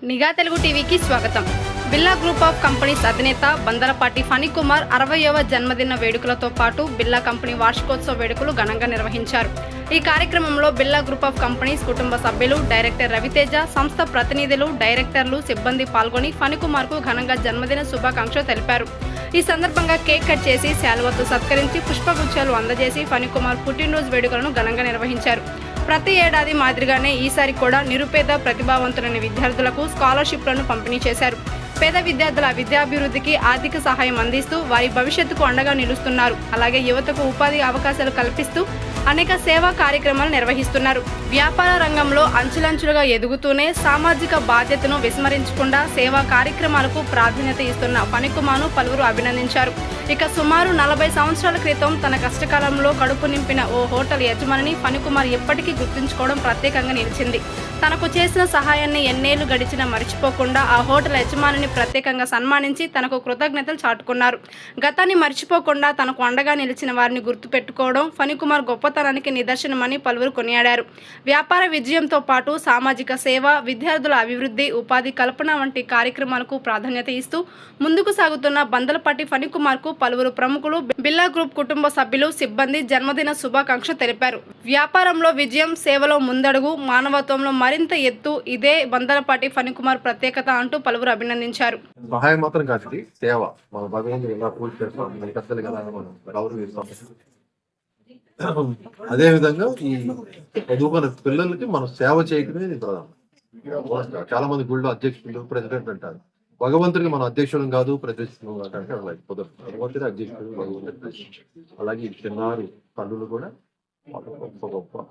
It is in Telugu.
నిఘా తెలుగు టీవీకి స్వాగతం. బిర్లా గ్రూప్ ఆఫ్ కంపెనీస్ అధినేత బందలపాటి ఫణికుమార్ 60వ జన్మదిన వేడుకలతో పాటు బిర్లా కంపెనీ వార్షికోత్సవ వేడుకలు ఘనంగా నిర్వహించారు. ఈ కార్యక్రమంలో బిర్లా గ్రూప్ ఆఫ్ కంపెనీస్ కుటుంబ సభ్యులు, డైరెక్టర్ రవితేజ, సంస్థ ప్రతినిధులు, డైరెక్టర్లు, సిబ్బంది పాల్గొని ఫణికుమార్కు ఘనంగా జన్మదిన శుభాకాంక్షలు తెలిపారు. ఈ సందర్భంగా కేక్ కట్ చేసి శాలువాతో సత్కరించి పుష్పగుచ్చాలు అందజేసి ఫణికుమార్ పుట్టినరోజు వేడుకలను ఘనంగా నిర్వహించారు. ప్రతి ఏడాది మాదిరిగానే ఈసారి కూడా నిరుపేద ప్రతిభావంతులైన విద్యార్థులకు స్కాలర్షిప్లను పంపిణీ చేశారు. పేద విద్యార్థుల విద్యాభివృద్ధికి ఆర్థిక సహాయం అందిస్తూ వారి భవిష్యత్తుకు అండగా నిలుస్తున్నారు. అలాగే యువతకు ఉపాధి అవకాశాలు కల్పిస్తూ అనేక సేవా కార్యక్రమాలు నిర్వహిస్తున్నారు. వ్యాపార రంగంలో అంచులంచులుగా ఎదుగుతూనే సామాజిక బాధ్యతను విస్మరించకుండా సేవా కార్యక్రమాలకు ప్రాధాన్యత ఇస్తున్న ఫణికుమార్ను పలువురు అభినందించారు. ఇక సుమారు 40 సంవత్సరాల క్రితం తన కష్టకాలంలో కడుపు నింపిన ఓ హోటల్ యజమానిని ఫణికుమార్ ఎప్పటికీ గుర్తుంచుకోవడం ప్రత్యేకంగా నిలిచింది. తనకు చేసిన సహాయాన్ని ఎన్నేళ్లు గడిచినా మర్చిపోకుండా ఆ హోటల్ యజమానిని ప్రత్యేకంగా సన్మానించి తనకు కృతజ్ఞతలు చాటుకున్నారు. గతాన్ని మర్చిపోకుండా తనకు అండగా నిలిచిన వారిని గుర్తుపెట్టుకోవడం ఫణికుమార్ గొప్పతనానికి నిదర్శనమని పలువురు కొనియాడారు. వ్యాపార విజయంతో పాటు సామాజిక సేవ, విద్యార్థుల అభివృద్ధి, ఉపాధి కల్పన వంటి కార్యక్రమాలకు ప్రాధాన్యత ఇస్తూ ముందుకు సాగుతున్న బందలపాటి ఫణికుమార్కు పలువురు ప్రముఖులు, బిర్లా గ్రూప్ కుటుంబ సభ్యులు, సిబ్బంది జన్మదిన శుభాకాంక్షలు తెలిపారు. వ్యాపారంలో విజయం, సేవలో ముందడుగు, మానవత్వంలో మరింత ఎత్తు, ఇదే బందలపాటి ఫణికుమార్ ప్రత్యేకత అంటూ పలువురు అభినందించారు. సహాయం మాత్రం కాదు, సేవ. మన భగవంతుడు ఎలా పూజ చేస్తాం, మన కష్టలు కదా మనం గౌరవిస్తాం. అదే విధంగా ఈ చదువుకున్న పిల్లలకి మనం సేవ చేయటమే ప్రధానం. చాలా మంది గుళ్ళో అధ్యక్షులు, ప్రెసిడెంట్ అంటారు. భగవంతుడికి మనం అధ్యక్షుడు కాదు, ప్రతిష్ఠుడు అంటే అలాగే కుదరదు. భగవంతుడి అధ్యక్షుడు, భగవంతుడి. అలాగే చిన్నారు తల్లులు కూడా గొప్ప గొప్ప